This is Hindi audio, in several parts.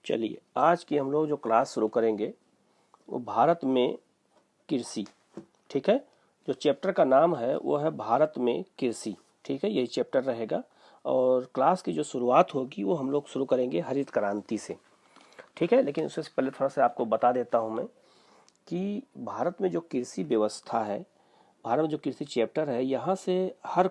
चलिए, आज की हम लोग जो क्लास शुरू करेंगे वो भारत में कृषि। ठीक है, जो चैप्टर का नाम है वो है भारत में कृषि। ठीक है, यही चैप्टर रहेगा और क्लास की जो शुरुआत होगी वो हम लोग शुरू करेंगे हरित क्रांति से। ठीक है, लेकिन उससे पहले थोड़ा सा आपको बता देता हूँ मैं कि भारत में जो कृषि व्यवस्था है, भारत में जो कृषि चैप्टर है, यहाँ से हर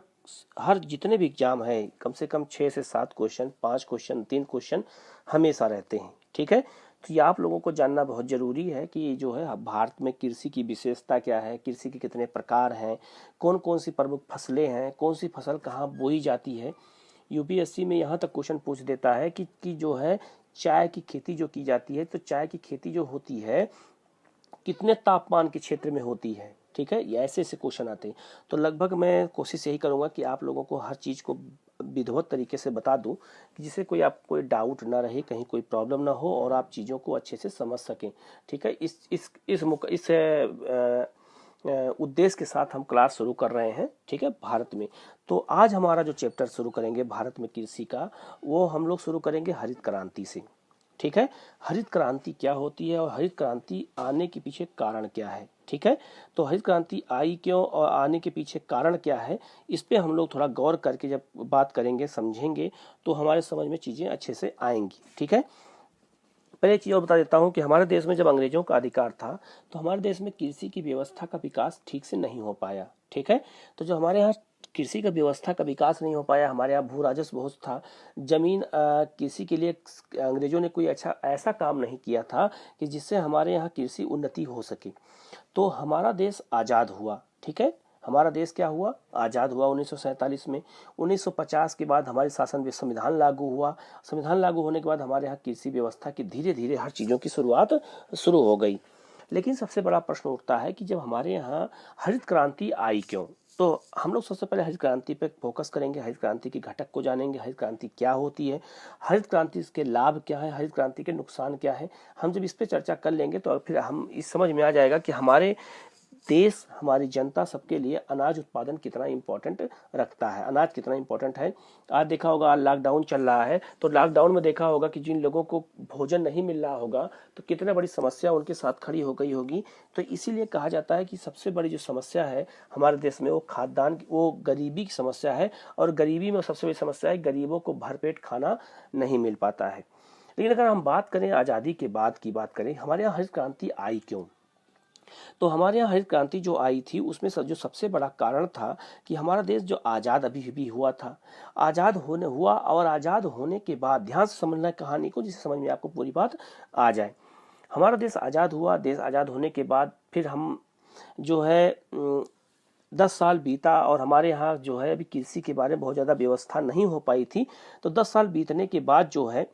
हर जितने भी एग्जाम है कम से कम 6 से 7 क्वेश्चन, 5 क्वेश्चन, 3 क्वेश्चन हमेशा रहते हैं। ठीक है, तो ये आप लोगों को जानना बहुत ज़रूरी है कि जो है भारत में कृषि की विशेषता क्या है, कृषि के कितने प्रकार हैं, कौन कौन सी प्रमुख फसलें हैं, कौन सी फसल कहाँ बोई जाती है। यूपीएससी में यहाँ तक क्वेश्चन पूछ देता है कि जो है चाय की खेती जो की जाती है, तो चाय की खेती जो होती है कितने तापमान के क्षेत्र में होती है। ठीक है, ये ऐसे ऐसे क्वेश्चन आते हैं। तो लगभग मैं कोशिश यही करूंगा कि आप लोगों को हर चीज़ को विधिवत तरीके से बता दूं कि जिससे कोई आप कोई डाउट ना रहे, कहीं कोई प्रॉब्लम ना हो और आप चीज़ों को अच्छे से समझ सकें। ठीक है, इस उद्देश्य के साथ हम क्लास शुरू कर रहे हैं। ठीक है, भारत में तो आज हमारा जो चैप्टर शुरू करेंगे भारत में कृषि का, वो हम लोग शुरू करेंगे हरित क्रांति से। ठीक है, हरित क्रांति क्या होती है और हरित क्रांति आने के पीछे कारण क्या है। ठीक है, तो हरित क्रांति आई क्यों और आने के पीछे कारण क्या है, इस पे हम लोग थोड़ा गौर करके जब बात करेंगे, समझेंगे, तो हमारे समझ में चीज़ें अच्छे से आएंगी। ठीक है, पहले एक चीज़ और बता देता हूँ कि हमारे देश में जब अंग्रेजों का अधिकार था तो हमारे देश में कृषि की व्यवस्था का विकास ठीक से नहीं हो पाया। ठीक है, तो जो हमारे यहाँ कृषि का व्यवस्था का विकास नहीं हो पाया, हमारे यहाँ भू राजस्व बहुत था, जमीन कृषि के लिए अंग्रेजों ने कोई अच्छा ऐसा काम नहीं किया था कि जिससे हमारे यहाँ कृषि उन्नति हो सके। तो हमारा देश आज़ाद हुआ। ठीक है, हमारा देश क्या हुआ, आज़ाद हुआ 1947 में। 1950 के बाद हमारे शासन में संविधान लागू हुआ। संविधान लागू होने के बाद हमारे यहाँ कृषि व्यवस्था की धीरे धीरे हर चीज़ों की शुरुआत शुरू हो गई। लेकिन सबसे बड़ा प्रश्न उठता है कि जब हमारे यहाँ हरित क्रांति आई क्यों। तो हम लोग सबसे पहले हरित क्रांति पे फोकस करेंगे, हरित क्रांति के घटक को जानेंगे, हरित क्रांति क्या होती है, हरित क्रांति के लाभ क्या है, हरित क्रांति के नुकसान क्या है। हम जब इस पे चर्चा कर लेंगे तो फिर हम इस समझ में आ जाएगा कि हमारे देश, हमारी जनता सबके लिए अनाज उत्पादन कितना इंपॉर्टेंट रखता है, अनाज कितना इंपॉर्टेंट है। आज देखा होगा, आज लॉकडाउन चल रहा है, तो लॉकडाउन में देखा होगा कि जिन लोगों को भोजन नहीं मिल रहा होगा तो कितना बड़ी समस्या उनके साथ खड़ी हो गई होगी। तो इसीलिए कहा जाता है कि सबसे बड़ी जो समस्या है हमारे देश में वो खाद्यान्न, वो गरीबी की समस्या है। और गरीबी में सबसे बड़ी समस्या है गरीबों को भरपेट खाना नहीं मिल पाता है। लेकिन अगर हम बात करें आज़ादी के बाद की बात करें, हमारे यहाँ हरित क्रांति आई क्यों। तो हमारे यहाँ हरित क्रांति जो आई थी उसमें जो सबसे बड़ा कारण था कि हमारा देश जो आज़ाद अभी भी हुआ था, आज़ाद होने हुआ और आज़ाद होने के बाद ध्यान से समझना है कहानी को, जिससे समझ में आपको पूरी बात आ जाए। हमारा देश आज़ाद हुआ, देश आज़ाद होने के बाद फिर हम जो है 10 साल बीता और हमारे यहाँ जो है अभी कृषि के बारे में बहुत ज़्यादा व्यवस्था नहीं हो पाई थी। तो 10 साल बीतने के बाद जो है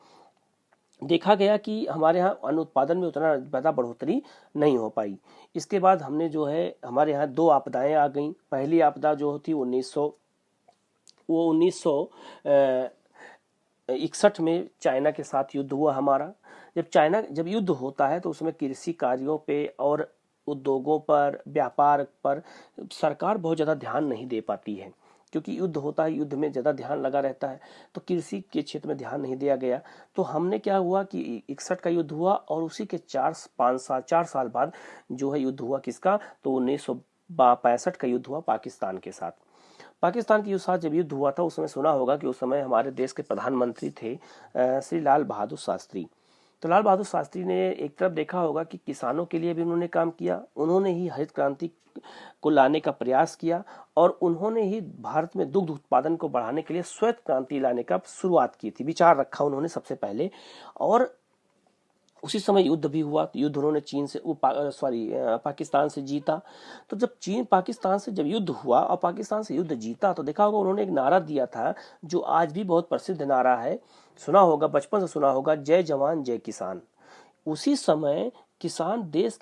देखा गया कि हमारे यहाँ अन्न उत्पादन में उतना ज़्यादा बढ़ोतरी नहीं हो पाई। इसके बाद हमने जो है हमारे यहाँ दो आपदाएं आ गईं। पहली आपदा जो थी 1961 में चाइना के साथ युद्ध हुआ हमारा। जब युद्ध होता है तो उसमें कृषि कार्यों पे और उद्योगों पर, व्यापार पर सरकार बहुत ज़्यादा ध्यान नहीं दे पाती है, क्योंकि युद्ध होता है, युद्ध में ज़्यादा ध्यान लगा रहता है, तो कृषि के क्षेत्र में ध्यान नहीं दिया गया। तो हमने क्या हुआ कि 61 का युद्ध हुआ और उसी के 4 साल बाद जो है युद्ध हुआ किसका, तो 1965 का युद्ध हुआ पाकिस्तान के साथ। पाकिस्तान के साथ जब युद्ध हुआ था उस समय सुना होगा कि उस समय हमारे देश के प्रधानमंत्री थे श्री लाल बहादुर शास्त्री। तो लाल बहादुर शास्त्री ने एक तरफ देखा होगा कि किसानों के लिए भी उन्होंने काम किया, उन्होंने ही हरित क्रांति को लाने का प्रयास किया और उन्होंने ही भारत में दुग्ध उत्पादन को बढ़ाने के लिए श्वेत क्रांति लाने का शुरुआत की थी, विचार रखा उन्होंने सबसे पहले। और उसी समय युद्ध भी हुआ, तो युद्ध उन्होंने चीन से पाकिस्तान से जीता। तो जब चीन पाकिस्तान से जब युद्ध हुआ और पाकिस्तान से युद्ध जीता तो देखा होगा उन्होंने एक नारा दिया था जो आज भी बहुत प्रसिद्ध नारा है, सुना होगा, बचपन से सुना होगा, जय जवान जय किसान। उसी समय किसान देश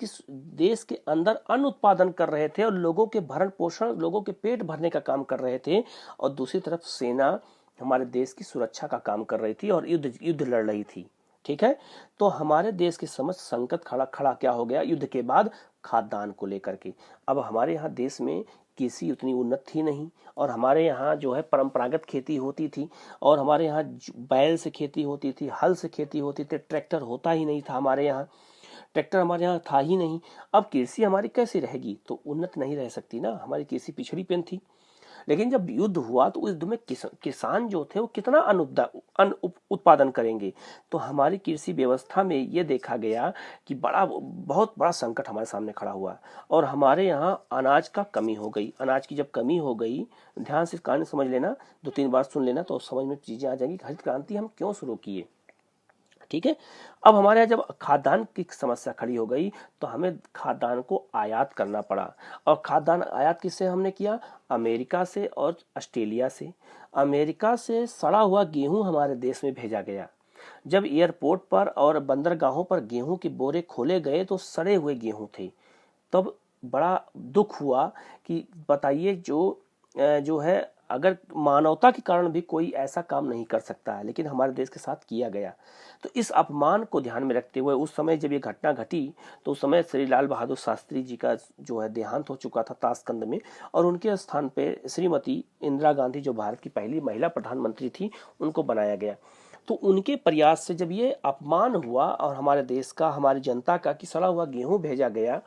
के अंदर अन्न उत्पादन कर रहे थे और लोगों के भरण पोषण, लोगों के पेट भरने का काम कर रहे थे, और दूसरी तरफ सेना हमारे देश की सुरक्षा का काम कर रही थी और युद्ध लड़ रही थी। ठीक है, तो हमारे देश के समस्त संकट खड़ा खड़ा क्या हो गया युद्ध के बाद, खाद्यान्न को लेकर के। अब हमारे यहाँ देश में कृषि उतनी उन्नत थी नहीं, और हमारे यहाँ जो है परंपरागत खेती होती थी, और हमारे यहाँ बैल से खेती होती थी, हल से खेती होती थी, ट्रैक्टर होता ही नहीं था हमारे यहाँ, ट्रैक्टर हमारे यहाँ था ही नहीं। अब कृषि हमारी कैसी रहेगी, तो उन्नत नहीं रह सकती ना, हमारी कृषि पिछड़ी पेन थी। लेकिन जब युद्ध हुआ तो उस युद्ध में किसान जो थे वो कितना उत्पादन करेंगे, तो हमारी कृषि व्यवस्था में ये देखा गया कि बहुत बड़ा संकट हमारे सामने खड़ा हुआ, और हमारे यहाँ अनाज का कमी हो गई। अनाज की जब कमी हो गई, ध्यान से कहानी समझ लेना, 2-3 बार सुन लेना तो समझ में चीजें आ जाएंगी। हरित क्रांति हम क्यों शुरू किए, ठीक है। अब हमारे यहाँ जब खाद्यान्न की समस्या खड़ी हो गई तो हमें खाद्यान्न को आयात करना पड़ा, और खाद्यान्न आयात किससे हमने किया, अमेरिका से और ऑस्ट्रेलिया से। अमेरिका से सड़ा हुआ गेहूं हमारे देश में भेजा गया। जब एयरपोर्ट पर और बंदरगाहों पर गेहूं के बोरे खोले गए तो सड़े हुए गेहूं थे। तब बड़ा दुख हुआ कि बताइए, जो है, अगर मानवता के कारण भी कोई ऐसा काम नहीं कर सकता है, लेकिन हमारे देश के साथ किया गया। तो इस अपमान को ध्यान में रखते हुए उस समय जब ये घटना घटी तो उस समय श्री लाल बहादुर शास्त्री जी का जो है देहांत हो चुका था ताशकंद में, और उनके स्थान पे श्रीमती इंदिरा गांधी, जो भारत की पहली महिला प्रधानमंत्री थी, उनको बनाया गया। तो उनके प्रयास से जब ये अपमान हुआ और हमारे देश का, हमारी जनता का, कि सड़ा हुआ गेहूं भेजा गया,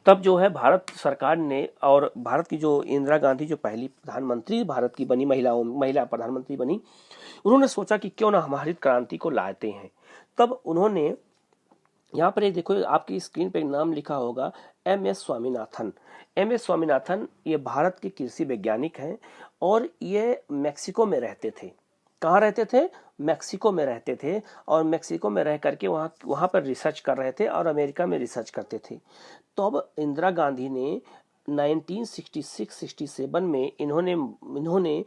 तब जो है भारत सरकार ने, और भारत की जो इंदिरा गांधी जो पहली प्रधानमंत्री भारत की बनी, महिला प्रधानमंत्री बनी, उन्होंने सोचा कि क्यों ना हम हरित क्रांति को लाते हैं। तब उन्होंने, यहाँ पर एक देखो, आपकी स्क्रीन पे एक नाम लिखा होगा, MS स्वामीनाथन। MS स्वामीनाथन ये भारत के कृषि वैज्ञानिक हैं, और ये मेक्सिको में रहते थे। कहाँ रहते थे, मेक्सिको में रहते थे, और मेक्सिको में रह करके वहाँ पर रिसर्च कर रहे थे, और अमेरिका में रिसर्च करते थे। तो अब इंदिरा गांधी ने 1966-67 में इन्होंने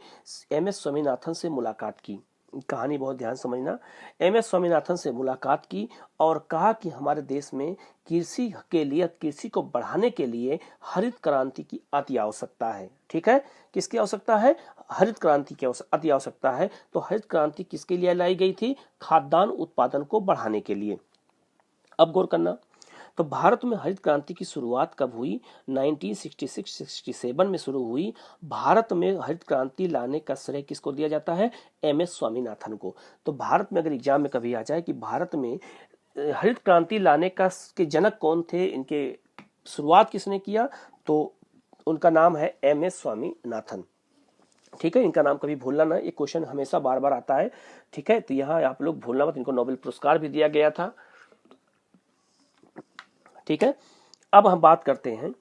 MS स्वामीनाथन से मुलाकात की। कहानी बहुत ध्यान समझना। MS स्वामीनाथन से मुलाकात की और कहा कि हमारे देश में कृषि को बढ़ाने के लिए हरित क्रांति की अति आवश्यकता है। ठीक है, किसकी आवश्यकता है, हरित क्रांति की अति आवश्यकता है। तो हरित क्रांति किसके लिए लाई गई थी, खाद्यान्न उत्पादन को बढ़ाने के लिए। अब गौर करना, तो भारत में हरित क्रांति की शुरुआत कब हुई, 1966-67 में शुरू हुई। भारत में हरित क्रांति लाने का श्रेय किसको दिया जाता है, MS स्वामीनाथन को। तो भारत में अगर एग्जाम में कभी आ जाए कि भारत में हरित क्रांति लाने का के जनक कौन थे, इनके शुरुआत किसने किया, तो उनका नाम है MS स्वामीनाथन। ठीक है, इनका नाम कभी भूलना ना, ये क्वेश्चन हमेशा बार बार आता है। ठीक है, तो यहाँ आप लोग भूलना मत, इनको नोबेल पुरस्कार भी दिया गया था। ठीक है, अब हम बात करते हैं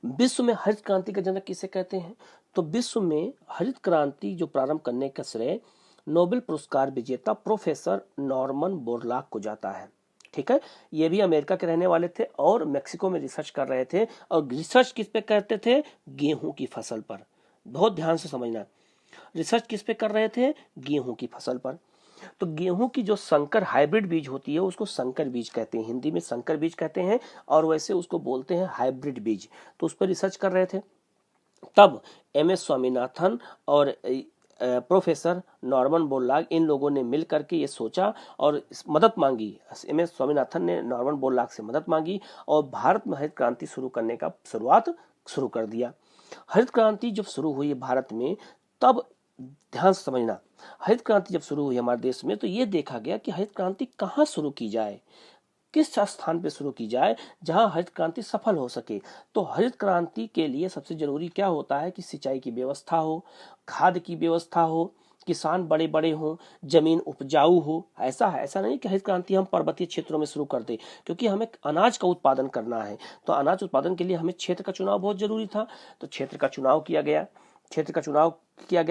विश्व में हरित क्रांति का जनक किसे कहते हैं। तो विश्व में हरित क्रांति जो प्रारंभ करने का श्रेय नोबेल पुरस्कार विजेता प्रोफेसर नॉर्मन बोरलॉग को जाता है। ठीक है, ये भी अमेरिका के रहने वाले थे और मेक्सिको में रिसर्च कर रहे थे, और रिसर्च किस पे करते थे, गेहूं की फसल पर। बहुत ध्यान से समझना, रिसर्च किस पे कर रहे थे, गेहूं की फसल पर। तो गेहूं की जो संकर हाइब्रिड बीज होती है उसको संकर बीज कहते हैं, हिंदी में संकर बीज कहते हैं, और वैसे उसको बोलते हैं हाइब्रिड बीज। तो उस पर रिसर्च कर रहे थे। तब MS स्वामीनाथन और प्रोफेसर नॉर्मन बोरलॉग, इन लोगों ने मिल करके ये सोचा और मदद मांगी। MS स्वामीनाथन ने नॉर्मन बोरलॉग से मदद मांगी और भारत में हरित क्रांति शुरू करने का शुरू कर दिया। हरित क्रांति जब शुरू हुई भारत में, तब ध्यान से समझना, हरित क्रांति जब शुरू हुई हमारे देश में तो ये देखा गया कि हरित क्रांति कहाँ शुरू की जाए, किस स्थान पे शुरू की जाए जहां हरित क्रांति सफल हो सके। तो हरित क्रांति के लिए सबसे जरूरी क्या होता है कि सिंचाई की व्यवस्था हो, खाद की व्यवस्था हो, किसान बड़े बड़े हों, जमीन उपजाऊ हो। ऐसा नहीं कि हरित क्रांति हम पर्वतीय क्षेत्रों में शुरू कर दे, क्योंकि हमें अनाज का उत्पादन करना है। तो अनाज उत्पादन के लिए हमें क्षेत्र का चुनाव बहुत जरूरी था। तो क्षेत्र का चुनाव किया गया।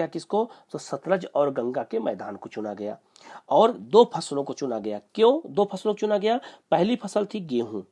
किसको, तो सतलज और गंगा के मैदान को चुना गया, और 2 फसलों को चुना गया। क्यों 2 फसलों को चुना गया, पहली फसल थी गेहूं।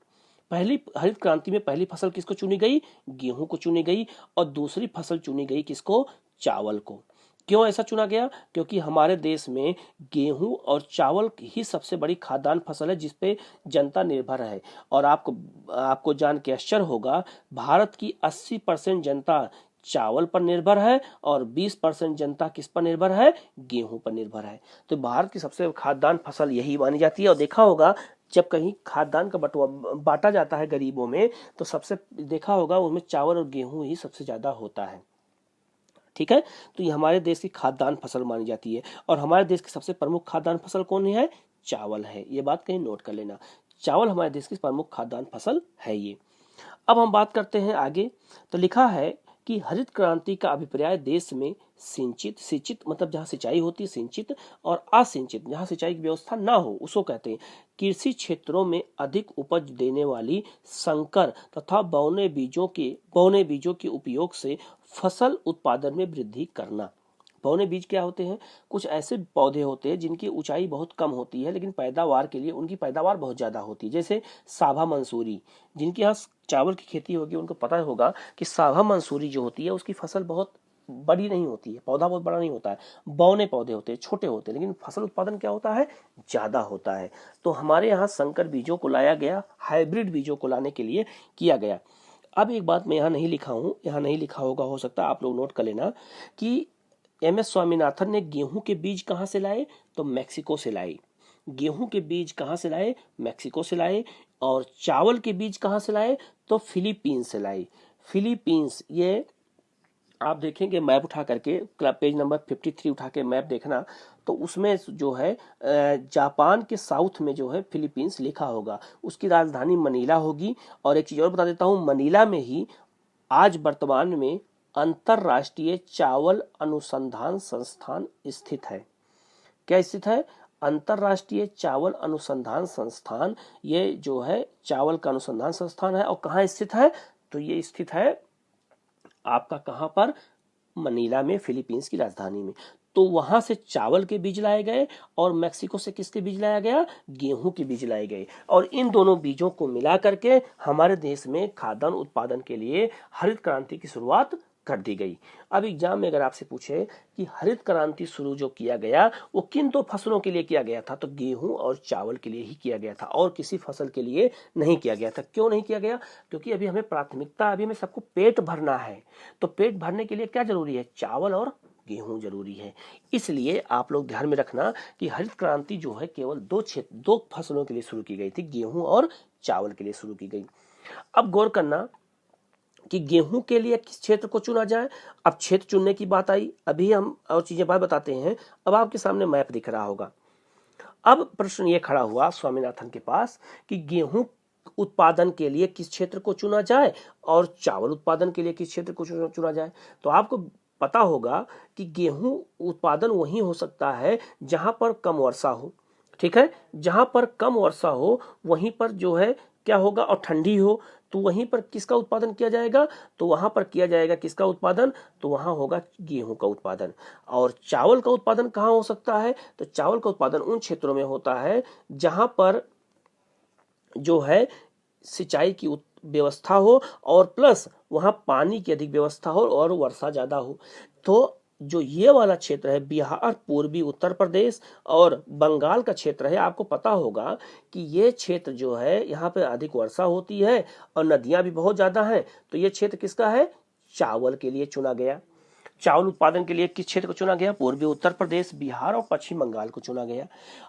पहली हरित क्रांति में पहली फसल किसको चुनी गई, गेहूं को चुनी गई, और दूसरी फसल चुनी गई किसको, चावल को। क्यों ऐसा चुना गया, क्योंकि हमारे देश में गेहूं और चावल ही सबसे बड़ी खाद्यान्न फसल है जिसपे जनता निर्भर है। और आपको जान के आश्चर्य होगा, भारत की 80% जनता चावल पर निर्भर है और 20% जनता किस पर निर्भर है, गेहूं पर निर्भर है। तो भारत की सबसे खाद्यान्न फसल यही मानी जाती है। और देखा होगा जब कहीं खाद्यान्न का बंटवा बांटा जाता है गरीबों में, तो सबसे देखा होगा उसमें चावल और गेहूं ही सबसे ज्यादा होता है। ठीक है, तो ये हमारे देश की खाद्यान्न फसल मानी जाती है, और हमारे देश की सबसे प्रमुख खाद्यान्न फसल कौन है? चावल है। ये बात कहीं नोट कर लेना, चावल हमारे देश की प्रमुख खाद्यान्न फसल है ये। अब हम बात करते हैं आगे। तो लिखा है कि हरित क्रांति का अभिप्राय देश में सिंचित, सिंचित मतलब जहाँ सिंचाई होती है सिंचित, और असिंचित जहाँ सिंचाई की व्यवस्था ना हो उसको कहते हैं। कृषि क्षेत्रों में अधिक उपज देने वाली संकर तथा बौने बीजों के उपयोग से फसल उत्पादन में वृद्धि करना। बौने बीज क्या होते हैं? कुछ ऐसे पौधे होते हैं जिनकी ऊंचाई बहुत कम होती है लेकिन पैदावार के लिए उनकी पैदावार बहुत ज्यादा होती है, जैसे साभा मंसूरी। जिनके यहाँ चावल की खेती होगी उनको पता होगा कि साभा मंसूरी जो होती है उसकी फसल बहुत बड़ी नहीं होती है, पौधा बहुत बड़ा नहीं होता है, बौने पौधे होते हैं, छोटे होते हैं, लेकिन फसल उत्पादन क्या होता है? ज्यादा होता है। तो हमारे यहाँ संकर बीजों को लाया गया, हाइब्रिड बीजों को लाने के लिए किया गया। अब एक बात मैं यहाँ नहीं लिखा हूँ, यहाँ नहीं लिखा होगा, हो सकता है आप लोग नोट कर लेना कि एम.एस. स्वामीनाथन ने गेहूं के बीज कहां से लाए? तो मैक्सिको से लाए। गेहूं के बीज कहां से लाए? मैक्सिको से लाए। और चावल के बीज कहां से लाए? तो फिलीपींस से लाए। फिलीपींस, ये आप देखेंगे मैप उठा करके, पेज नंबर 53 उठा के मैप देखना, तो उसमें जो है जापान के साउथ में जो है फिलीपींस लिखा होगा, उसकी राजधानी मनीला होगी। और एक चीज और बता देता हूं, मनीला में ही आज वर्तमान में अंतरराष्ट्रीय चावल अनुसंधान संस्थान स्थित है। क्या स्थित है? अंतरराष्ट्रीय चावल अनुसंधान संस्थान, ये जो है चावल का अनुसंधान संस्थान है। और कहाँ स्थित है? तो ये स्थित है आपका कहां पर? मनीला में, फिलीपींस की राजधानी में। तो वहां से चावल के बीज लाए गए और मैक्सिको से किसके बीज लाया गया? गेहूं के बीज लाए गए। और इन दोनों बीजों को मिला करके हमारे देश में खाद्यान्न उत्पादन के लिए हरित क्रांति की शुरुआत कर दी गई। अब एग्जाम में अगर आपसे पूछे कि हरित क्रांति शुरू जो किया गया वो किन दो फसलों के लिए किया गया था, तो गेहूं और चावल के लिए ही किया गया था, और किसी फसल के लिए नहीं किया गया था। क्यों नहीं किया गया? क्योंकि अभी हमें प्राथमिकता, अभी हमें सबको पेट भरना है। तो पेट भरने के लिए क्या जरूरी है? चावल और गेहूं जरूरी है। इसलिए आप लोग ध्यान में रखना कि हरित क्रांति जो है केवल दो फसलों के लिए शुरू की गई थी, गेहूं और चावल के लिए शुरू की गई। अब गौर करना कि गेहूं के लिए किस क्षेत्र को चुना जाए। अब क्षेत्र चुनने की बात आई, अभी हम और चीजें बात बताते हैं। अब आपके सामने मैप दिख रहा होगा। अब प्रश्न ये खड़ा हुआ स्वामीनाथन के पास कि गेहूं उत्पादन के लिए किस क्षेत्र को चुना जाए और चावल उत्पादन के लिए किस क्षेत्र को चुना जाए। तो आपको पता होगा कि गेहूं उत्पादन वहीं हो सकता है जहां पर कम वर्षा हो। ठीक है, जहां पर कम वर्षा हो वहीं पर जो है क्या होगा, और ठंडी हो, तो वहीं पर किसका उत्पादन किया जाएगा? तो वहां पर किया जाएगा किसका उत्पादन? तो वहां होगा गेहूं का उत्पादन। और चावल का उत्पादन कहां हो सकता है? तो चावल का उत्पादन उन क्षेत्रों में होता है जहां पर जो है सिंचाई की व्यवस्था हो और प्लस वहां पानी की अधिक व्यवस्था हो और वर्षा ज्यादा हो। तो जो ये वाला क्षेत्र है बिहार, पूर्वी उत्तर प्रदेश और बंगाल का क्षेत्र है, आपको पता होगा कि ये क्षेत्र जो है यहाँ पे अधिक वर्षा होती है और नदियां भी बहुत ज्यादा हैं। तो ये क्षेत्र किसका है? चावल के लिए चुना गया। चावल उत्पादन के लिए किस क्षेत्र को चुना गया? पूर्वी उत्तर प्रदेश, बिहार और पश्चिम बंगाल को चुना गया।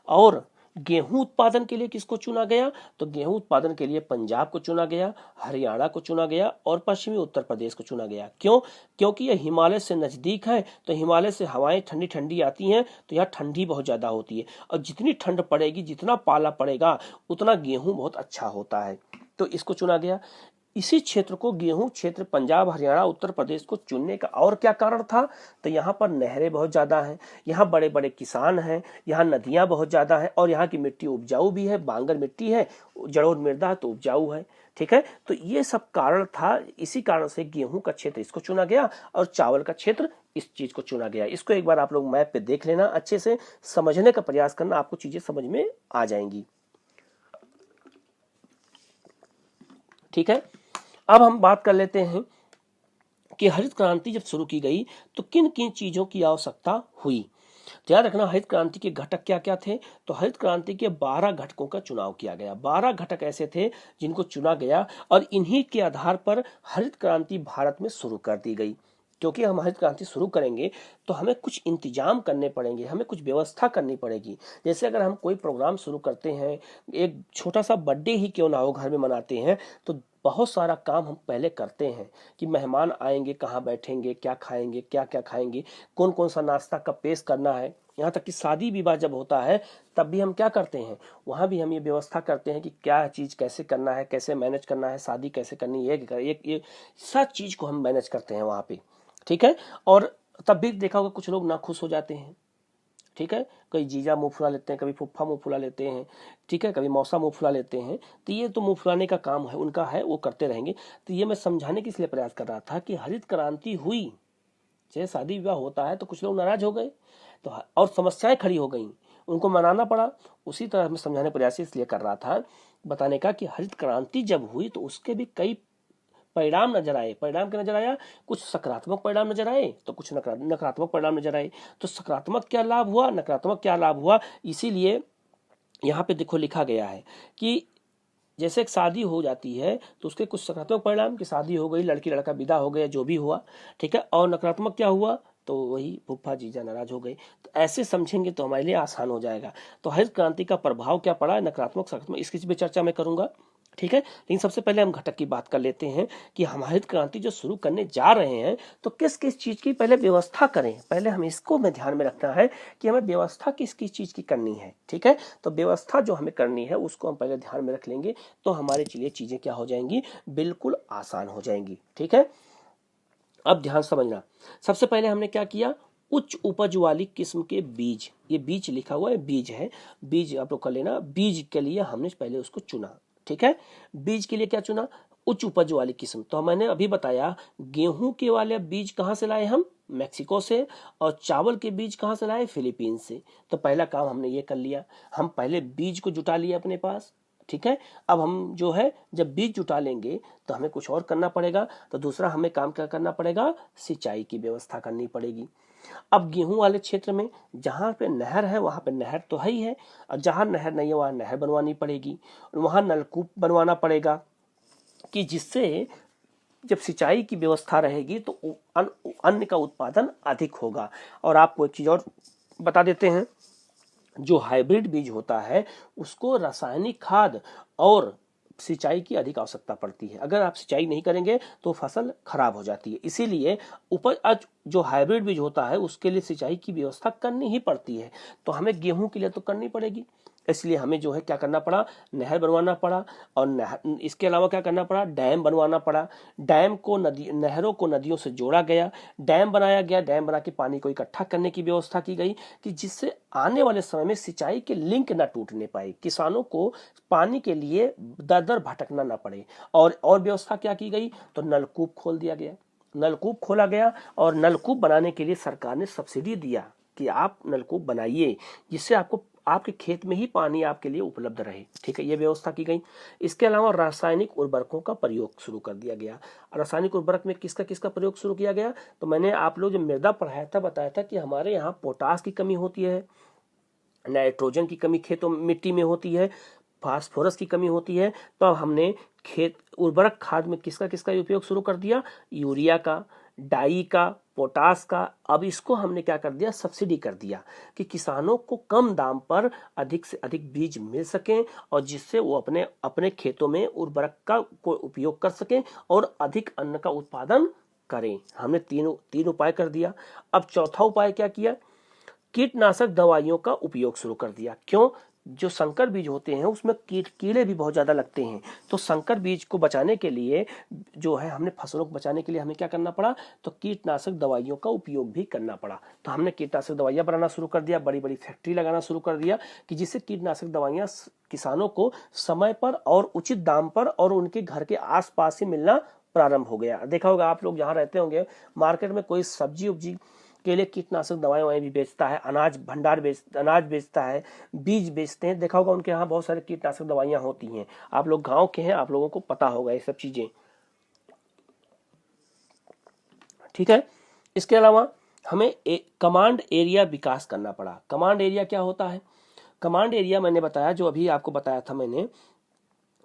और गेहूं उत्पादन के लिए किसको चुना गया? तो गेहूं उत्पादन के लिए पंजाब को चुना गया, हरियाणा को चुना गया और पश्चिमी उत्तर प्रदेश को चुना गया। क्यों? क्योंकि यह हिमालय से नजदीक है, तो हिमालय से हवाएं ठंडी ठंडी आती हैं, तो यहाँ ठंडी बहुत ज्यादा होती है, और जितनी ठंड पड़ेगी, जितना पाला पड़ेगा, उतना गेहूं बहुत अच्छा होता है, तो इसको चुना गया। इसी क्षेत्र को, गेहूं क्षेत्र पंजाब, हरियाणा, उत्तर प्रदेश को चुनने का और क्या कारण था? तो यहाँ पर नहरें बहुत ज्यादा हैं, यहाँ बड़े बड़े किसान हैं, यहाँ नदियां बहुत ज्यादा हैं और यहाँ की मिट्टी उपजाऊ भी है, बांगर मिट्टी है, जलोढ़ मृदा तो उपजाऊ है। ठीक है, तो ये सब कारण था, इसी कारण से गेहूं का क्षेत्र इसको चुना गया और चावल का क्षेत्र इस चीज को चुना गया। इसको एक बार आप लोग मैप पे देख लेना, अच्छे से समझने का प्रयास करना, आपको चीजें समझ में आ जाएंगी। ठीक है, अब हम बात कर लेते हैं कि हरित क्रांति जब शुरू की गई तो किन किन चीजों की आवश्यकता हुई। तो याद रखना हरित क्रांति के घटक क्या क्या थे। तो हरित क्रांति के 12 घटकों का चुनाव किया गया। 12 घटक ऐसे थे जिनको चुना गया और इन्हीं के आधार पर हरित क्रांति भारत में शुरू कर दी गई। क्योंकि हम हरित क्रांति शुरू करेंगे तो हमें कुछ इंतजाम करने पड़ेंगे, हमें कुछ व्यवस्था करनी पड़ेगी। जैसे अगर हम कोई प्रोग्राम शुरू करते हैं, एक छोटा सा बर्थडे ही क्यों ना हो घर में मनाते हैं, तो बहुत सारा काम हम पहले करते हैं कि मेहमान आएंगे, कहाँ बैठेंगे, क्या खाएंगे, क्या क्या खाएंगे, कौन कौन सा नाश्ता कब पेश करना है। यहाँ तक कि शादी विवाह जब होता है तब भी हम क्या करते हैं, वहाँ भी हम ये व्यवस्था करते हैं कि क्या चीज़ कैसे करना है, कैसे मैनेज करना है, शादी कैसे करनी है, ये सब चीज़ को हम मैनेज करते हैं वहाँ पे, ठीक है। और तब भी देखा होगा कुछ लोग ना खुश हो जाते हैं, ठीक है, कई जीजा मुंह फुला लेते हैं, कभी फुफ्फा मुंह फुला लेते हैं, ठीक है, कभी मौसा मुंह फुला लेते हैं। तो ये तो मुंह फुलाने का काम है उनका, है वो करते रहेंगे। तो ये मैं समझाने के इसलिए प्रयास कर रहा था कि हरित क्रांति हुई, चाहे शादी विवाह होता है तो कुछ लोग नाराज हो गए तो और समस्याएं खड़ी हो गई, उनको मनाना पड़ा। उसी तरह मैं समझाने प्रयास इसलिए कर रहा था बताने का कि हरित क्रांति जब हुई तो उसके भी कई परिणाम नजर आए। परिणाम क्या नजर आया, कुछ सकारात्मक परिणाम नजर आए तो कुछ नकारात्मक परिणाम नजर आए। तो सकारात्मक क्या लाभ हुआ, नकारात्मक क्या लाभ हुआ, इसीलिए यहाँ पे देखो लिखा गया है कि जैसे एक शादी हो जाती है तो उसके कुछ सकारात्मक परिणाम कि शादी हो गई, लड़की लड़का विदा हो गया, जो भी हुआ, ठीक है। और नकारात्मक क्या हुआ, तो वही फूफा जीजा नाराज हो गए। तो ऐसे समझेंगे तो हमारे लिए आसान हो जाएगा। तो हरित क्रांति का प्रभाव क्या पड़ा, नकारात्मक सकारात्मक, इसकी भी चर्चा मैं करूंगा, ठीक है। लेकिन सबसे पहले हम घटक की बात कर लेते हैं कि हम हरित क्रांति जो शुरू करने जा रहे हैं तो किस किस चीज की पहले व्यवस्था करें। पहले हमें इसको में ध्यान में रखना है कि हमें व्यवस्था किस किस चीज की करनी है, ठीक है। तो व्यवस्था जो हमें करनी है उसको हम पहले ध्यान में रख लेंगे तो हमारे लिए चीजें क्या हो जाएंगी, बिल्कुल आसान हो जाएंगी, ठीक है। अब ध्यान समझना, सबसे पहले हमने क्या किया, उच्च उपज वाली किस्म के बीज, ये बीज लिखा हुआ है, बीज है, बीज आप लोग कर लेना। बीज के लिए हमने पहले उसको चुना, ठीक है। बीज के लिए क्या चुना, उच्च उपज वाली किस्म। तो मैंने अभी बताया गेहूं के वाले बीज कहां से लाए हम, मैक्सिको से, और चावल के बीज कहां से लाए, फिलीपींस से। तो पहला काम हमने ये कर लिया, हम पहले बीज को जुटा लिए अपने पास, ठीक है। अब हम जो है जब बीज जुटा लेंगे तो हमें कुछ और करना पड़ेगा। तो दूसरा हमें काम क्या करना पड़ेगा, सिंचाई की व्यवस्था करनी पड़ेगी। अब गेहूं वाले क्षेत्र में जहां पे नहर है वहां पे नहर तो है ही है, और जहां नहर नहीं है वहां नहर बनवानी पड़ेगी, वहां नलकूप बनवाना पड़ेगा कि जिससे जब सिंचाई की व्यवस्था रहेगी तो अन्न का उत्पादन अधिक होगा। और आपको एक चीज और बता देते हैं, जो हाइब्रिड बीज होता है उसको रासायनिक खाद और सिंचाई की अधिक आवश्यकता पड़ती है। अगर आप सिंचाई नहीं करेंगे तो फसल खराब हो जाती है। इसीलिए उपज जो हाइब्रिड बीज होता है उसके लिए सिंचाई की व्यवस्था करनी ही पड़ती है। तो हमें गेहूं के लिए तो करनी पड़ेगी, इसलिए हमें जो है क्या करना पड़ा, नहर बनवाना पड़ा। और नहर, इसके अलावा क्या करना पड़ा, डैम बनवाना पड़ा। डैम को नहरों को नदियों से जोड़ा गया, डैम बनाया गया, डैम बना के पानी को इकट्ठा करने की व्यवस्था की गई कि जिससे आने वाले समय में सिंचाई के लिंक ना टूटने पाए, किसानों को पानी के लिए दर दर भटकना ना पड़े। और व्यवस्था क्या की गई, तो नलकूप खोल दिया गया, नलकूप खोला गया। और नलकूप बनाने के लिए सरकार ने सब्सिडी दिया कि आप नलकूप बनाइए जिससे आपको आपके खेत में ही पानी आपके लिए उपलब्ध रहे, ठीक है, ये व्यवस्था की गई। इसके अलावा रासायनिक उर्वरकों का प्रयोग शुरू कर दिया गया। रासायनिक उर्वरक में किसका किसका प्रयोग शुरू किया गया, तो मैंने आप लोग जब मृदा पढ़ाया था बताया था कि हमारे यहाँ पोटास की कमी होती है, नाइट्रोजन की कमी खेतों मिट्टी में होती है, फास्फोरस की कमी होती है। तो अब हमने खेत उर्वरक खाद में किसका किसका उपयोग शुरू कर दिया, यूरिया का, डाई का, पोटास का। अब इसको हमने क्या कर दिया, सब्सिडी कर दिया कि किसानों को कम दाम पर अधिक से अधिक बीज मिल सकें और जिससे वो अपने अपने खेतों में उर्वरक का को उपयोग कर सकें और अधिक अन्न का उत्पादन करें। हमने तीन उपाय कर दिया। अब चौथा उपाय क्या किया, कीटनाशक दवाइयों का उपयोग शुरू कर दिया। क्यों, जो संकर बीज होते हैं उसमें कीड़े भी बहुत ज्यादा लगते हैं। तो संकर बीज को बचाने के लिए जो है हमने फसलों को बचाने के लिए हमें क्या करना पड़ा, तो कीटनाशक दवाइयों का उपयोग भी करना पड़ा। तो हमने कीटनाशक दवाइयां बनाना शुरू कर दिया, बड़ी बड़ी फैक्ट्री लगाना शुरू कर दिया कि जिससे कीटनाशक दवाइयां किसानों को समय पर और उचित दाम पर और उनके घर के आसपास ही मिलना प्रारंभ हो गया। देखा होगा आप लोग जहाँ रहते होंगे, मार्केट में कोई सब्जी उब्जी के लिए कीटनाशक दवाएं भी बेचता है, अनाज बेचता है, बीज बेचते हैं, देखा होगा उनके यहाँ बहुत सारे कीटनाशक दवाइयां होती हैं। आप लोग गांव के हैं, आप लोगों को पता होगा ये सब चीजें, ठीक है। इसके अलावा हमें कमांड एरिया विकास करना पड़ा। कमांड एरिया क्या होता है, कमांड एरिया मैंने बताया, जो अभी आपको बताया था मैंने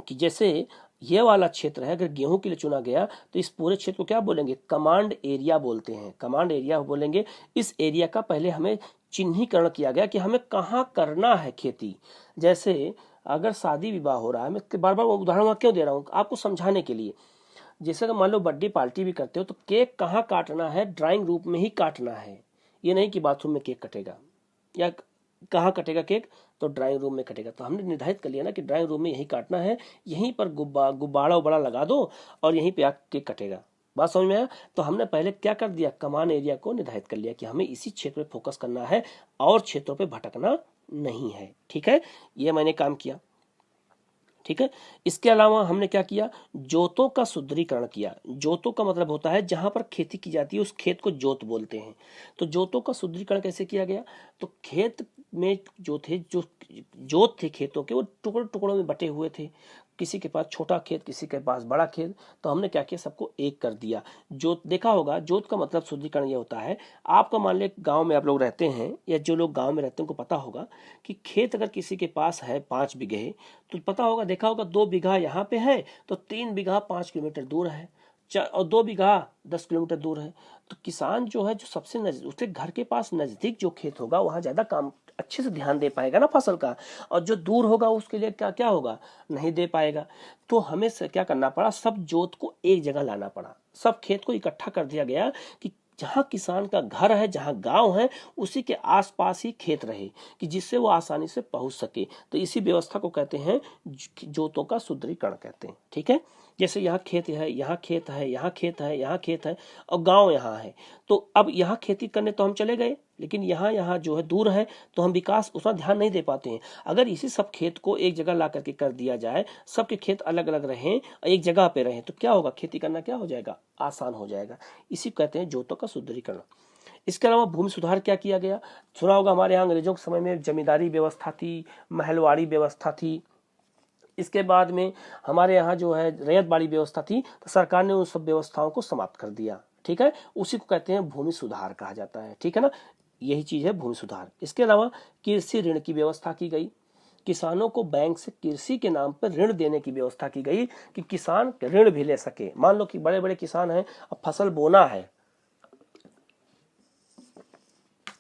कि जैसे ये वाला क्षेत्र है, अगर गेहूं के लिए चुना गया तो इस पूरे क्षेत्र को क्या बोलेंगे, कमांड एरिया बोलते हैं, कमांड एरिया बोलेंगे। इस एरिया का पहले हमें चिन्हीकरण किया गया कि हमें कहाँ करना है खेती। जैसे अगर शादी विवाह हो रहा है, मैं बार बार उदाहरण क्यों दे रहा हूँ, आपको समझाने के लिए। जैसे कि मान लो बर्थडे पार्टी भी करते हो तो केक कहाँ काटना है, ड्राइंग रूम में ही काटना है। ये नहीं कि बाथरूम में केक कटेगा, या कहाँ कटेगा केक, तो ड्राइंग रूम में कटेगा। तो हमने निर्धारित कर लिया ना कि ड्राइंग रूम में यही काटना है, यहीं पर गुब्बारा उबाड़ा लगा दो और यहीं पे आके केक कटेगा। बात समझ में आया। तो हमने पहले क्या कर दिया, कमान एरिया को निर्धारित कर लिया कि हमें इसी क्षेत्र पे फोकस करना है और क्षेत्रों पे भटकना नहीं है। ठीक है, ये मैंने काम किया। ठीक है, इसके अलावा हमने क्या किया, जोतों का सुदृढ़ीकरण किया। जोतों का मतलब होता है जहां पर खेती की जाती है उस खेत को जोत बोलते हैं। तो जोतों का सुदृढ़ीकरण कैसे किया गया, तो खेत में जो थे, जो जोत थे खेतों के, वो टुकड़ों टुकड़ों में बटे हुए थे। किसी के पास छोटा खेत, किसी के पास बड़ा खेत, तो हमने क्या किया, सबको एक कर दिया। जोत देखा होगा, जोत का मतलब शुद्धिकरण ये होता है, आपका मान लिया गांव में आप लोग रहते हैं, या जो लोग गांव में रहते हैं उनको पता होगा कि खेत अगर किसी के पास है 5 बीघे, तो पता होगा, देखा होगा 2 बीघा यहाँ पे है तो 3 बीघा 5 किलोमीटर दूर है, और 2 बीघा 10 किलोमीटर दूर है। तो किसान जो है, जो सबसे नजदीक, उसके घर के पास नजदीक जो खेत होगा वहां ज्यादा काम अच्छे से ध्यान दे पाएगा ना फसल का, और जो दूर होगा उसके लिए क्या क्या होगा, नहीं दे पाएगा। तो हमें क्या करना पड़ा, सब जोत को एक जगह लाना पड़ा, सब खेत को इकट्ठा कर दिया गया कि जहां किसान का घर है, जहां गांव है, उसी के आसपास ही खेत रहे, कि जिससे वो आसानी से पहुंच सके। तो इसी व्यवस्था को कहते हैं जोतों का सुदृढ़ीकरण कहते हैं। ठीक है, जैसे यहाँ खेत है, यहाँ खेत है, यहाँ खेत है, यहाँ खेत है, और गांव यहाँ है। तो अब यहाँ खेती करने तो हम चले गए, लेकिन यहाँ यहाँ जो है दूर है, तो हम विकास उसमें ध्यान नहीं दे पाते हैं। अगर इसी सब खेत को एक जगह ला करके कर दिया जाए, सबके खेत अलग अलग रहें, एक जगह पे रहें, तो क्या होगा, खेती करना क्या हो जाएगा, आसान हो जाएगा। इसी कहते हैं जोतों का सुदृढ़ीकरण। इसके अलावा भूमि सुधार क्या किया गया, सुना होगा, हमारे यहाँ अंग्रेजों के समय में जमींदारी व्यवस्था थी, महलवाड़ी व्यवस्था थी। इसके बाद में हमारे यहाँ जो है रैयतवाड़ी व्यवस्था थी, तो सरकार ने उन सब व्यवस्थाओं को समाप्त कर दिया। ठीक है, उसी को कहते हैं भूमि सुधार कहा जाता है। ठीक है ना, यही चीज है भूमि सुधार। इसके अलावा कृषि ऋण की व्यवस्था की गई, किसानों को बैंक से कृषि के नाम पर ऋण देने की व्यवस्था की गई कि किसान ऋण भी ले सके। मान लो कि बड़े बड़े किसान हैं, अब फसल बोना है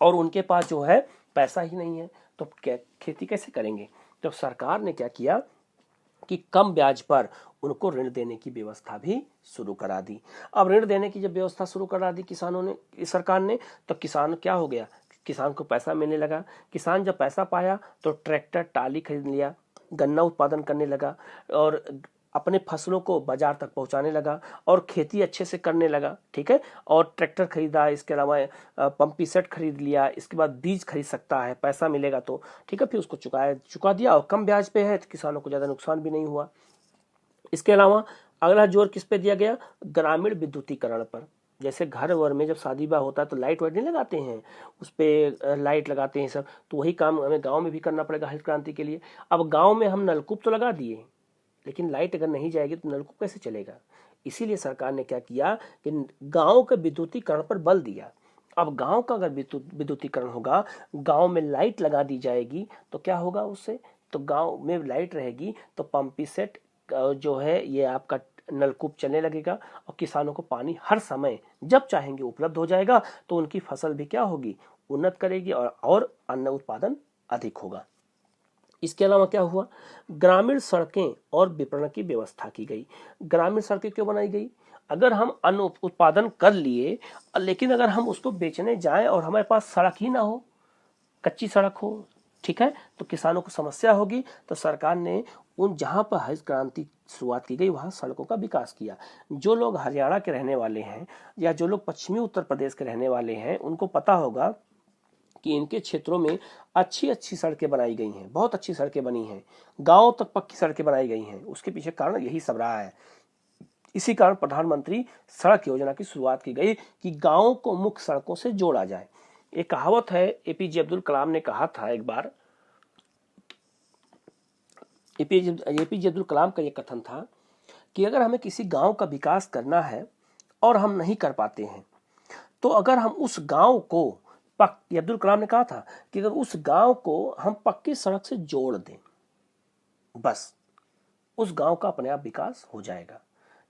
और उनके पास जो है पैसा ही नहीं है, तो खेती कैसे करेंगे। तो सरकार ने क्या किया कि कम ब्याज पर उनको ऋण देने की व्यवस्था भी शुरू करा दी। अब ऋण देने की जब व्यवस्था शुरू करा दी किसानों ने, सरकार ने, तो किसान क्या हो गया, किसान को पैसा मिलने लगा। किसान जब पैसा पाया तो ट्रैक्टर टाली खरीद लिया, गन्ना उत्पादन करने लगा, और अपने फसलों को बाजार तक पहुंचाने लगा, और खेती अच्छे से करने लगा। ठीक है, और ट्रैक्टर खरीदा, इसके अलावा पंपी सेट खरीद लिया, इसके बाद बीज खरीद सकता है, पैसा मिलेगा तो। ठीक है, फिर उसको चुका दिया, और कम ब्याज पे है तो किसानों को ज्यादा नुकसान भी नहीं हुआ। इसके अलावा अगला जोर किस पे दिया गया, ग्रामीण विद्युतीकरण पर। जैसे घर वर में जब शादी ब्याह होता है तो लाइट वाइट नहीं लगाते हैं, उस पे लाइट लगाते हैं सब, तो वही काम हमें गांव में भी करना पड़ेगा हरित क्रांति के लिए। अब गांव में हम नलकूप तो लगा दिए, लेकिन लाइट अगर नहीं जाएगी तो नलकूप कैसे चलेगा। इसीलिए सरकार ने क्या किया कि गांव के विद्युतीकरण पर बल दिया। अब गांव का अगर विद्युतीकरण होगा, गांव में लाइट लगा दी जाएगी, तो क्या होगा उससे, तो गांव में लाइट रहेगी तो पंपी सेट जो है ये आपका नलकूप चलने लगेगा, और किसानों को पानी हर समय जब चाहेंगे उपलब्ध हो जाएगा, तो उनकी फसल भी क्या होगी, उन्नत करेगी, और अन्न उत्पादन अधिक होगा। इसके अलावा क्या हुआ, ग्रामीण सड़कें और विपणन की व्यवस्था की गई। ग्रामीण सड़कें क्यों बनाई गई, अगर हम अन्न उत्पादन कर लिए, लेकिन अगर हम उसको बेचने जाएं और हमारे पास सड़क ही ना हो, कच्ची सड़क हो, ठीक है, तो किसानों को समस्या होगी। तो सरकार ने उन जहां पर हरित क्रांति शुरुआत की गई वहां सड़कों का विकास किया। जो लोग हरियाणा के रहने वाले हैं, या जो लोग पश्चिमी उत्तर प्रदेश के रहने वाले हैं, उनको पता होगा कि इनके क्षेत्रों में अच्छी अच्छी सड़कें बनाई गई हैं, बहुत अच्छी सड़कें बनी हैं, गांव तक पक्की सड़कें बनाई गई हैं। उसके पीछे कारण यही सब रहा है। इसी कारण प्रधानमंत्री सड़क योजना की शुरुआत की गई कि गांवों को मुख्य सड़कों से जोड़ा जाए। एक कहावत है, एपीजे अब्दुल कलाम ने कहा था एक बार, एपीजे अब्दुल कलाम का यह कथन था कि अगर हमें किसी गांव का विकास करना है और हम नहीं कर पाते हैं, तो अगर हम उस गांव को अब्दुल कलाम ने कहा था कि अगर उस गांव को हम पक्की सड़क से जोड़ दें, बस उस गांव का अपने आप विकास हो जाएगा।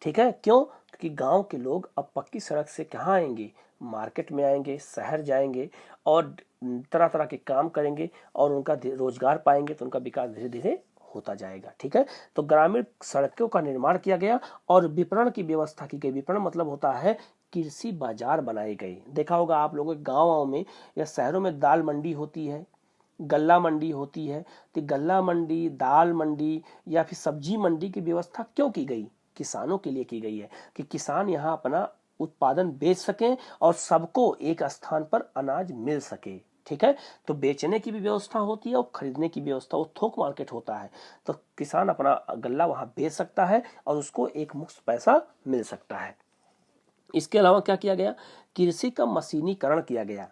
ठीक है, क्यों? क्योंकि गांव के लोग अब पक्की सड़क से कहाँ आएंगे, मार्केट में आएंगे, शहर जाएंगे और तरह तरह के काम करेंगे और उनका रोजगार पाएंगे, तो उनका विकास धीरे धीरे होता जाएगा। ठीक है, तो ग्रामीण सड़कों का निर्माण किया गया और विपणन की व्यवस्था की गई। विपणन मतलब होता है कृषि बाजार बनाए गए। देखा होगा आप लोगों के गाँव में या शहरों में दाल मंडी होती है, गल्ला मंडी होती है, तो गल्ला मंडी, दाल मंडी या फिर सब्जी मंडी की व्यवस्था क्यों की गई? किसानों के लिए की गई है कि किसान यहाँ अपना उत्पादन बेच सकें और सबको एक स्थान पर अनाज मिल सके। ठीक है, तो बेचने की भी व्यवस्था होती है और खरीदने की व्यवस्था, वो थोक मार्केट होता है, तो किसान अपना गल्ला वहां बेच सकता है और उसको एक मुफ्त पैसा मिल सकता है। इसके अलावा क्या किया गया? कृषि का मशीनीकरण किया गया।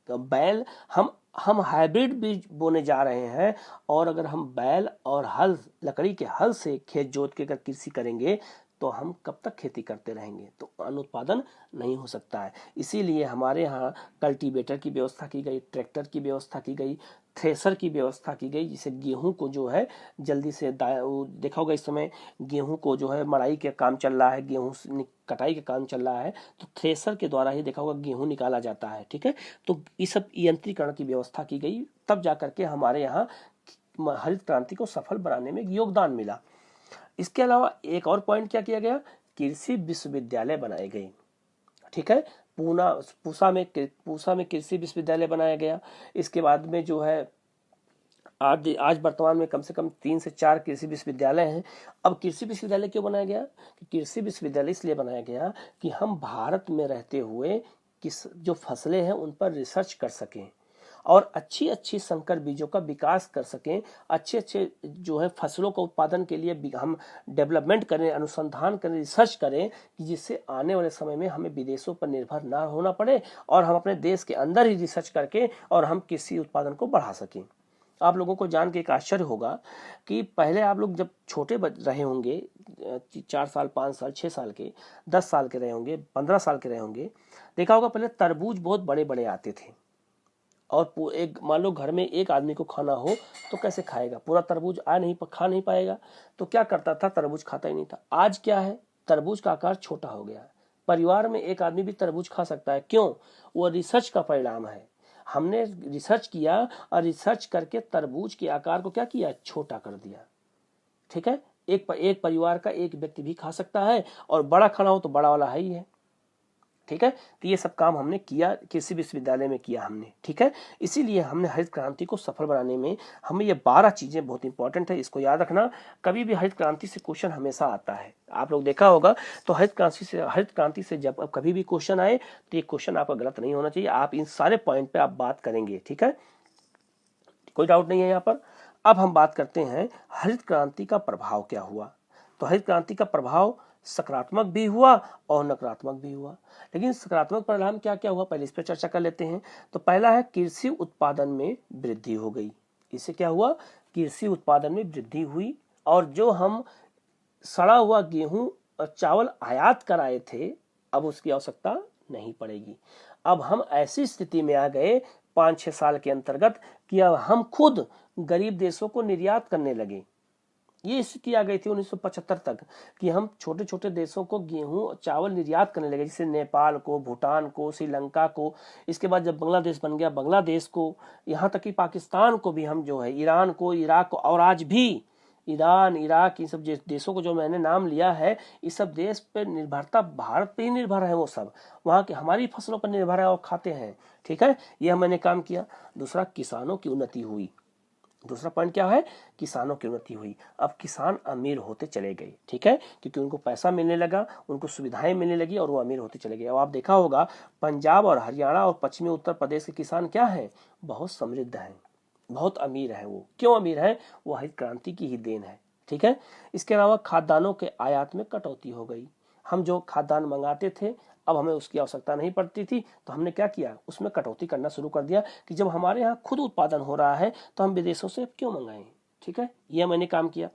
तो बैल, हम हाइब्रिड बीज बोने जा रहे हैं, और अगर हम बैल और हल, लकड़ी के हल से खेत जोत के अगर कृषि करेंगे तो हम कब तक खेती करते रहेंगे? तो अन्न उत्पादन नहीं हो सकता है। इसीलिए हमारे यहाँ कल्टीवेटर की व्यवस्था की गई, ट्रैक्टर की व्यवस्था की गई, थ्रेसर की व्यवस्था की गई, जिससे गेहूं को जो है जल्दी से देखा होगा इस समय गेहूं को जो है मड़ाई का काम चल रहा है, गेहूं कटाई का काम चल रहा है, तो थ्रेसर के द्वारा ही देखा होगा गेहूं निकाला जाता है। ठीक है, तो ये सब यंत्रीकरण की व्यवस्था की गई, तब जाकर के हमारे यहाँ हरित क्रांति को सफल बनाने में योगदान मिला। इसके अलावा एक और पॉइंट क्या किया गया? कृषि विश्वविद्यालय बनाए गए। ठीक है, पूसा में कृषि विश्वविद्यालय बनाया गया। इसके बाद में जो है आज वर्तमान में कम से कम 3 से 4 कृषि विश्वविद्यालय हैं। अब कृषि विश्वविद्यालय क्यों बनाया गया? कि कृषि विश्वविद्यालय इसलिए बनाया गया कि हम भारत में रहते हुए किस जो फसलें हैं उन पर रिसर्च कर सकें और अच्छी अच्छी संकर बीजों का विकास कर सकें, अच्छे अच्छे जो है फसलों का उत्पादन के लिए हम डेवलपमेंट करें, अनुसंधान करें, रिसर्च करें, कि जिससे आने वाले समय में हमें विदेशों पर निर्भर ना होना पड़े और हम अपने देश के अंदर ही रिसर्च करके और हम कृषि उत्पादन को बढ़ा सकें। आप लोगों को जान के एक आश्चर्य होगा कि पहले आप लोग जब छोटे रहे होंगे, 4 साल, 5 साल, 6 साल के, 10 साल के रहे होंगे, 15 साल के रहे होंगे, देखा होगा पहले तरबूज बहुत बड़े बड़े आते थे और एक मान लो घर में एक आदमी को खाना हो तो कैसे खाएगा? पूरा तरबूज खा नहीं पाएगा, तो क्या करता था? तरबूज खाता ही नहीं था। आज क्या है? तरबूज का आकार छोटा हो गया, परिवार में एक आदमी भी तरबूज खा सकता है। क्यों? वो रिसर्च का परिणाम है। हमने रिसर्च किया और रिसर्च करके तरबूज के आकार को क्या किया? छोटा कर दिया। ठीक है, एक परिवार का एक व्यक्ति भी खा सकता है और बड़ा खाना हो तो बड़ा वाला है ही है। ठीक है, तो ये सब काम हमने किया, कृषि विश्वविद्यालय में किया हमने। ठीक है, इसीलिए हमने हरित क्रांति को सफल बनाने में हमें ये 12 चीजें बहुत इंपॉर्टेंट है, इसको याद रखना। कभी भी हरित क्रांति से क्वेश्चन हमेशा आता है, आप लोग देखा होगा। तो हरित क्रांति से जब कभी भी क्वेश्चन आए तो ये क्वेश्चन आपका गलत नहीं होना चाहिए, आप इन सारे पॉइंट पे आप बात करेंगे। ठीक है, कोई डाउट नहीं है यहाँ पर। अब हम बात करते हैं हरित क्रांति का प्रभाव क्या हुआ। तो हरित क्रांति का प्रभाव सकारात्मक भी हुआ और नकारात्मक भी हुआ। लेकिन सकारात्मक परिणाम क्या क्या हुआ, पहले इस पर चर्चा कर लेते हैं। तो पहला है कृषि उत्पादन में वृद्धि हो गई। इससे क्या हुआ? कृषि उत्पादन में वृद्धि हुई और जो हम सड़ा हुआ गेहूं और चावल आयात कराए थे, अब उसकी आवश्यकता नहीं पड़ेगी। अब हम ऐसी स्थिति में आ गए 5-6 साल के अंतर्गत कि अब हम खुद गरीब देशों को निर्यात करने लगे। ये स्थिति आ गई थी 1975 तक कि हम छोटे छोटे देशों को गेहूं चावल निर्यात करने लगे, जैसे नेपाल को, भूटान को, श्रीलंका को। इसके बाद जब बांग्लादेश बन गया, बांग्लादेश को, यहाँ तक कि पाकिस्तान को भी हम जो है, ईरान को, इराक को, और आज भी ईरान, इराक, इन सब देशों को जो मैंने नाम लिया है, इस सब देश पे निर्भरता भारत पे ही निर्भर है। वो सब वहाँ की हमारी फसलों पर निर्भर है और खाते हैं। ठीक है, ये मैंने काम किया। दूसरा, किसानों की उन्नति हुई। दूसरा पॉइंट क्या है? किसानों की उन्नति हुई। अब किसान अमीर होते चले गए। ठीक है, क्योंकि उनको पैसा मिलने लगा, उनको सुविधाएं मिलने लगी और वो अमीर होते चले गए। अब आप देखा होगा पंजाब और हरियाणा और पश्चिमी उत्तर प्रदेश के किसान क्या हैं? बहुत समृद्ध हैं, बहुत अमीर है। वो क्यों अमीर है? वो हरित क्रांति की ही देन है। ठीक है, इसके अलावा खाद्यान्नों के आयात में कटौती हो गई। हम जो खाद्यान्न मंगाते थे, अब हमें उसकी आवश्यकता नहीं पड़ती थी, तो हमने क्या किया? उसमें कटौती करना शुरू कर दिया कि जब हमारे यहाँ खुद उत्पादन हो रहा है तो हम विदेशों से क्यों मंगाएं। ठीक है, यह मैंने काम किया।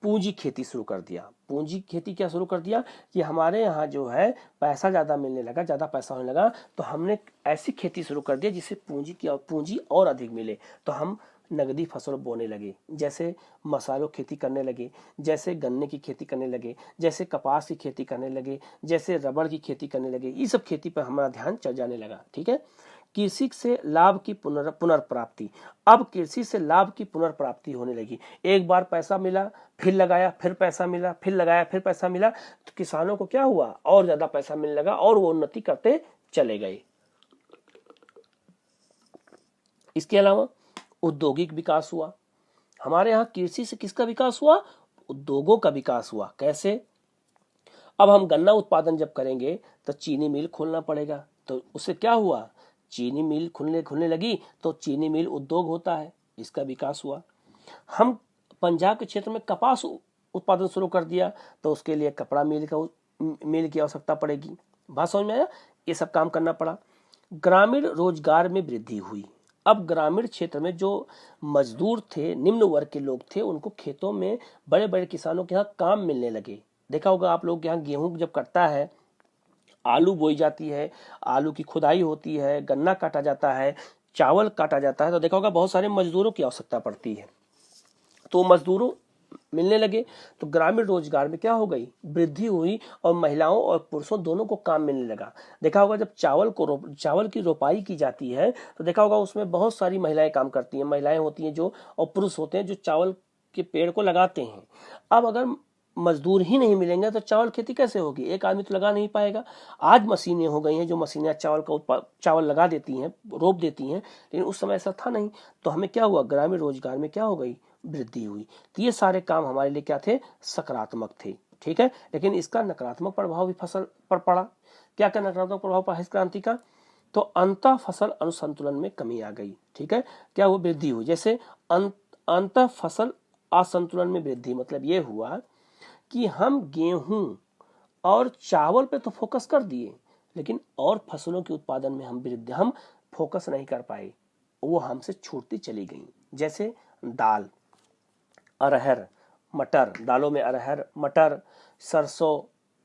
पूंजी खेती शुरू कर दिया। पूंजी खेती क्या शुरू कर दिया कि हमारे यहाँ जो है पैसा ज्यादा मिलने लगा, ज्यादा पैसा होने लगा, तो हमने ऐसी खेती शुरू कर दिया जिससे पूंजी और अधिक मिले। तो हम नगदी फसल बोने लगे, जैसे मसालों खेती करने लगे, जैसे गन्ने की खेती करने लगे, जैसे कपास की खेती करने लगे, जैसे रबड़ की खेती करने लगे। ये सब खेती पर हमारा ध्यान चल जाने लगा। ठीक है, कृषि से लाभ की पुनर्प्राप्ति। अब कृषि से लाभ की पुनर्प्राप्ति होने लगी। एक बार पैसा मिला, फिर लगाया, फिर पैसा मिला, फिर लगाया, फिर पैसा मिला, तो किसानों को क्या हुआ, और ज्यादा पैसा मिलने लगा और वो उन्नति करते चले गए। इसके अलावा औद्योगिक विकास हुआ। हमारे यहाँ कृषि से किसका विकास हुआ, उद्योगों का विकास हुआ। कैसे, अब हम गन्ना उत्पादन जब करेंगे तो चीनी मिल खोलना पड़ेगा, तो उससे क्या हुआ, चीनी मिल खुलने लगी, तो चीनी मिल उद्योग होता है, इसका विकास हुआ। हम पंजाब के क्षेत्र में कपास उत्पादन शुरू कर दिया, तो उसके लिए कपड़ा मिल की आवश्यकता पड़ेगी। बात समझ में आया, ये सब काम करना पड़ा। ग्रामीण रोजगार में वृद्धि हुई। अब ग्रामीण क्षेत्र में जो मजदूर थे, निम्न वर्ग के लोग थे, उनको खेतों में बड़े बड़े किसानों के यहाँ काम मिलने लगे। देखा होगा आप लोग, यहाँ गेहूं जब कटता है, आलू बोई जाती है, आलू की खुदाई होती है, गन्ना काटा जाता है, चावल काटा जाता है, तो देखा होगा बहुत सारे मजदूरों की आवश्यकता पड़ती है, तो मजदूरों मिलने लगे। तो ग्रामीण रोजगार में क्या हो गई, वृद्धि हुई, और महिलाओं और पुरुषों दोनों को काम मिलने लगा। देखा होगा जब चावल की रोपाई की जाती है, तो देखा होगा उसमें बहुत सारी महिलाएं काम करती हैं। महिलाएं होती हैं जो, और पुरुष होते हैं जो चावल के पेड़ को लगाते हैं। अब अगर मजदूर ही नहीं मिलेंगे तो चावल खेती कैसे होगी, एक आदमी तो लगा नहीं पाएगा। आज मशीनें हो गई हैं, जो मशीनें चावल लगा देती हैं, रोप देती हैं, लेकिन उस समय ऐसा था नहीं। तो हमें क्या हुआ, ग्रामीण रोजगार में क्या हो गई, वृद्धि हुई। तो ये सारे काम हमारे लिए क्या थे, सकारात्मक थे। ठीक है, लेकिन इसका नकारात्मक प्रभाव भी फसल पर पड़ा। क्या क्या नकारात्मक प्रभाव पड़ा इस क्रांति का, तो अंतः फसल अनुसंतुलन में कमी आ गई। ठीक है, क्या वो वृद्धि हुई, जैसे अंतः फसल असंतुलन में वृद्धि, मतलब ये हुआ कि हम गेहूं और चावल पे तो फोकस कर दिए, लेकिन और फसलों के उत्पादन में हम फोकस नहीं कर पाए, वो हमसे छूटती चली गई। जैसे दाल, अरहर, मटर, दालों में अरहर, मटर, सरसों,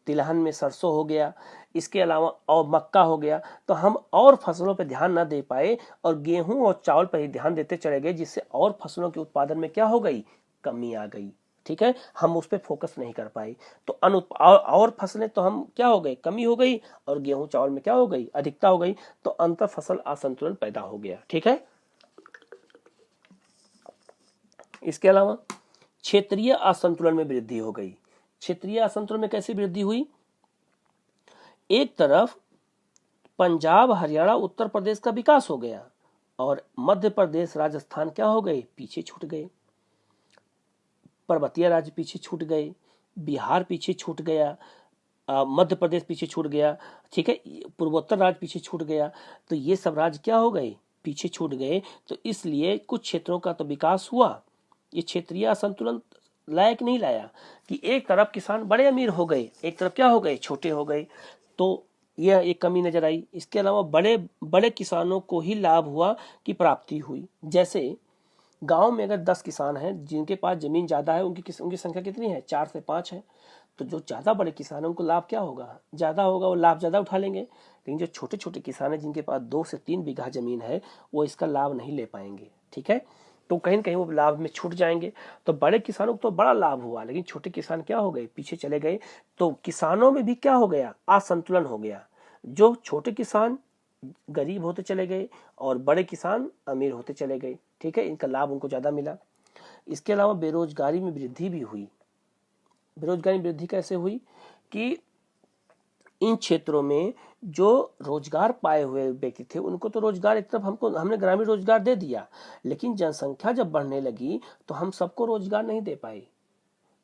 तिलहन में सरसों हो गया, इसके अलावा और मक्का हो गया। तो हम और फसलों पर ध्यान ना दे पाए और गेहूं और चावल पर ही ध्यान देते चले गए, जिससे और फसलों के उत्पादन में क्या हो गई, कमी आ गई। ठीक है, हम उस पर फोकस नहीं कर पाए, तो और फसलें तो हम क्या हो गए, कमी हो गई, और गेहूं चावल में क्या हो गई, अधिकता हो गई, तो अंतर फसल असंतुलन पैदा हो गया। ठीक है, इसके अलावा क्षेत्रीय असंतुलन में वृद्धि हो गई। क्षेत्रीय असंतुलन में कैसे वृद्धि हुई, एक तरफ पंजाब, हरियाणा, उत्तर प्रदेश का विकास हो गया, और मध्य प्रदेश, राजस्थान क्या हो गए, पीछे छूट गए। पर्वतीय राज्य पीछे छूट गए, बिहार पीछे छूट गया, मध्य प्रदेश पीछे छूट गया। ठीक है, पूर्वोत्तर राज्य पीछे छूट गया। तो ये सब राज्य क्या हो गए, पीछे छूट गए। तो इसलिए कुछ क्षेत्रों का तो विकास हुआ, ये क्षेत्रीय असंतुलन लायक नहीं लाया कि एक तरफ किसान बड़े अमीर हो गए, एक तरफ क्या हो गए, छोटे हो गए, तो यह एक कमी नजर आई। इसके अलावा बड़े बड़े किसानों को ही लाभ हुआ की प्राप्ति हुई। जैसे गांव में अगर 10 किसान हैं जिनके पास जमीन ज्यादा है, उनकी संख्या कितनी है, 4 से 5 है, तो जो ज्यादा बड़े किसान हैं उनको लाभ क्या होगा, ज्यादा होगा, वो लाभ ज्यादा उठा लेंगे। लेकिन जो छोटे छोटे किसान हैं जिनके पास 2 से 3 बीघा जमीन है, वो इसका लाभ नहीं ले पाएंगे। ठीक है, तो कहीं ना कहीं वो लाभ में छूट जाएंगे। तो बड़े किसानों को तो बड़ा लाभ हुआ, लेकिन छोटे किसान क्या हो गए, पीछे चले गए। तो किसानों में भी क्या हो गया, असंतुलन हो गया। जो छोटे किसान गरीब होते चले गए और बड़े किसान अमीर होते चले गए। ठीक है, इनका लाभ उनको ज्यादा मिला। इसके अलावा बेरोजगारी में वृद्धि भी हुई। बेरोजगारी में वृद्धि कैसे हुई कि इन क्षेत्रों में जो रोजगार पाए हुए व्यक्ति थे उनको तो रोजगार एक तरफ हमने ग्रामीण रोजगार दे दिया, लेकिन जनसंख्या जब बढ़ने लगी तो हम सबको रोजगार नहीं दे पाए।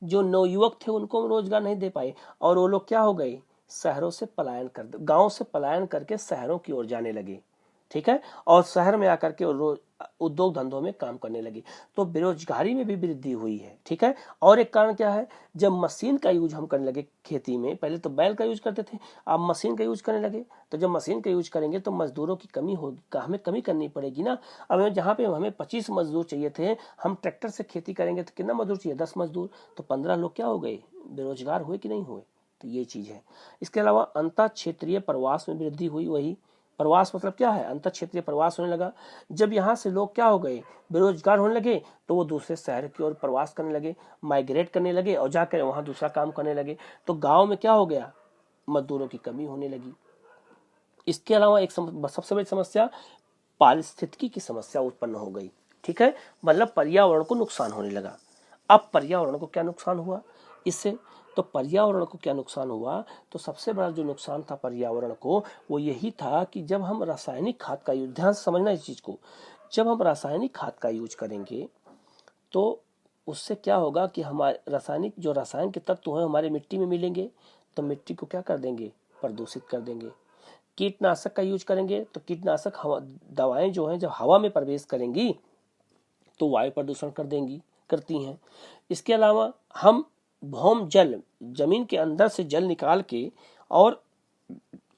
जो नवयुवक थे उनको हम रोजगार नहीं दे पाए, और वो लोग क्या हो गए, शहरों से पलायन कर गांव से पलायन करके शहरों की ओर जाने लगे। ठीक है, और शहर में आकर के उद्योग धंधों में काम करने लगे। तो बेरोजगारी में भी वृद्धि हुई है। ठीक है, और एक कारण क्या है, जब मशीन का यूज हम करने लगे खेती में, पहले तो बैल का यूज करते थे, अब मशीन का यूज करने लगे। तो जब मशीन का यूज करेंगे तो मजदूरों की हमें कमी करनी पड़ेगी ना। अब जहाँ पे हमें 25 मजदूर चाहिए थे, हम ट्रैक्टर से खेती करेंगे तो कितना मजदूर चाहिए, 10 मजदूर, तो 15 लोग क्या हो गए, बेरोजगार हुए कि नहीं हुए। तो ये चीज है। इसके अलावा अंतर क्षेत्रीय प्रवास में वृद्धि हुई, वही प्रवास मतलब क्या है, अंतर क्षेत्रीय प्रवास होने लगा। जब यहाँ से लोग क्या हो गए, बेरोजगार होने लगे, तो वो दूसरे शहर की ओर प्रवास करने लगे, माइग्रेट करने लगे और जाकर वहाँ दूसरा काम करने लगे। तो गाँव में क्या हो गया, मजदूरों की कमी होने लगी। इसके अलावा एक सबसे बड़ी समस्या पारिस्थितिकी की समस्या उत्पन्न हो गई। ठीक है, मतलब पर्यावरण को नुकसान होने लगा। अब पर्यावरण को क्या नुकसान हुआ इससे, तो पर्यावरण को क्या नुकसान हुआ, तो सबसे बड़ा जो नुकसान था पर्यावरण को वो यही था कि जब हम रासायनिक खाद का यूज, ध्यान से समझना इस चीज को, जब हम रासायनिक खाद का यूज करेंगे तो उससे क्या होगा कि हमारे रसायन के तत्व हैं हमारे मिट्टी में मिलेंगे, तो मिट्टी को क्या कर देंगे, प्रदूषित कर देंगे। कीटनाशक का यूज करेंगे तो कीटनाशक दवाएं जो हैं जब हवा में प्रवेश करेंगी तो वायु प्रदूषण करती हैं। इसके अलावा हम भौम जल, जमीन के अंदर से जल निकाल के और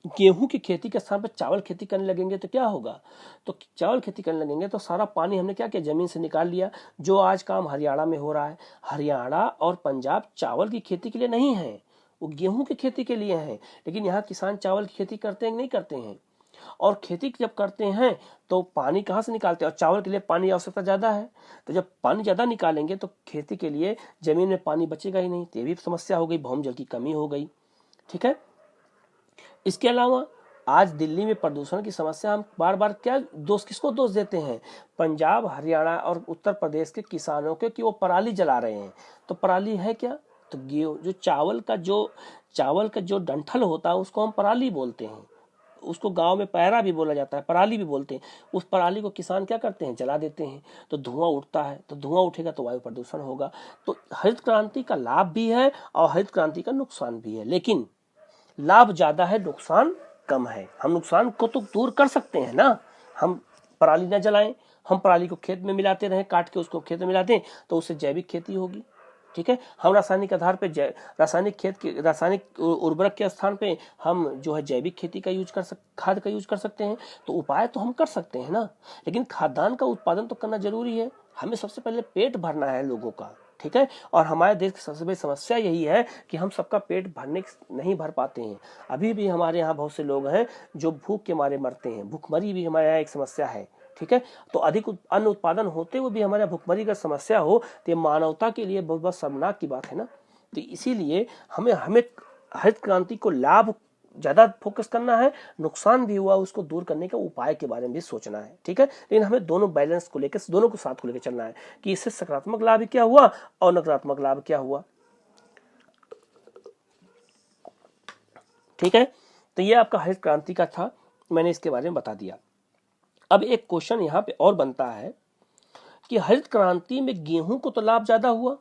गेहूं की खेती के स्थान पर चावल खेती करने लगेंगे तो क्या होगा, तो चावल खेती करने लगेंगे तो सारा पानी हमने क्या किया, जमीन से निकाल लिया। जो आज काम हरियाणा में हो रहा है, हरियाणा और पंजाब चावल की खेती के लिए नहीं है, वो गेहूं की खेती के लिए है। लेकिन यहाँ किसान चावल की खेती करते हैं नहीं करते हैं, और खेती जब करते हैं तो पानी कहाँ से निकालते हैं, और चावल के लिए पानी की आवश्यकता ज्यादा है। तो जब पानी ज्यादा निकालेंगे तो खेती के लिए जमीन में पानी बचेगा ही नहीं, तो ये भी समस्या हो गई, भौम जल की कमी हो गई। ठीक है, इसके अलावा आज दिल्ली में प्रदूषण की समस्या, हम बार बार क्या दोष, किसको दोष देते हैं, पंजाब हरियाणा और उत्तर प्रदेश के किसानों के, कि वो पराली जला रहे हैं। तो पराली है क्या, तो गेहूं जो चावल का जो डंठल होता है उसको हम पराली बोलते हैं, उसको गांव में पैरा भी बोला जाता है, पराली भी बोलते हैं। उस पराली को किसान क्या करते हैं, जला देते हैं, तो धुआं उठता है, तो धुआं उठेगा तो वायु प्रदूषण होगा। तो हरित क्रांति का लाभ भी है और हरित क्रांति का नुकसान भी है, लेकिन लाभ ज्यादा है, नुकसान कम है। हम नुकसान को तो दूर कर सकते हैं ना, हम पराली न जलाएं, हम पराली को खेत में मिलाते रहें, काट के उसको खेत में मिला दें तो उससे जैविक खेती होगी। ठीक है, हम रासायनिक आधार पे रासायनिक उर्वरक के स्थान पे हम जो है जैविक खेती का खाद का यूज कर सकते हैं। तो उपाय तो हम कर सकते हैं ना, लेकिन खाद्यान्न का उत्पादन तो करना जरूरी है। हमें सबसे पहले पेट भरना है लोगों का। ठीक है, और हमारे देश की सबसे बड़ी समस्या यही है कि हम सबका पेट नहीं भर पाते हैं। अभी भी हमारे यहाँ बहुत से लोग हैं जो भूख के मारे मरते हैं, भूखमरी भी हमारे यहाँ एक समस्या है। ठीक है, तो अधिक अन्न उत्पादन होते हुए भी हमारे यहाँ भूखमरी का समस्या हो तो ये मानवता के लिए बहुत बहुत शर्मनाक की बात है ना। तो इसीलिए हमें हरित क्रांति को लाभ ज्यादा फोकस करना है, नुकसान भी हुआ उसको दूर करने का उपाय के बारे में भी सोचना है। ठीक है, लेकिन हमें दोनों बैलेंस को लेकर, दोनों को साथ को लेकर चलना है कि इससे सकारात्मक लाभ क्या हुआ और नकारात्मक लाभ क्या हुआ। ठीक है, तो ये आपका हरित क्रांति का था, मैंने इसके बारे में बता दिया। अब एक क्वेश्चन यहाँ पे और बनता है कि हरित क्रांति में गेहूं को तो लाभ ज्यादा हुआ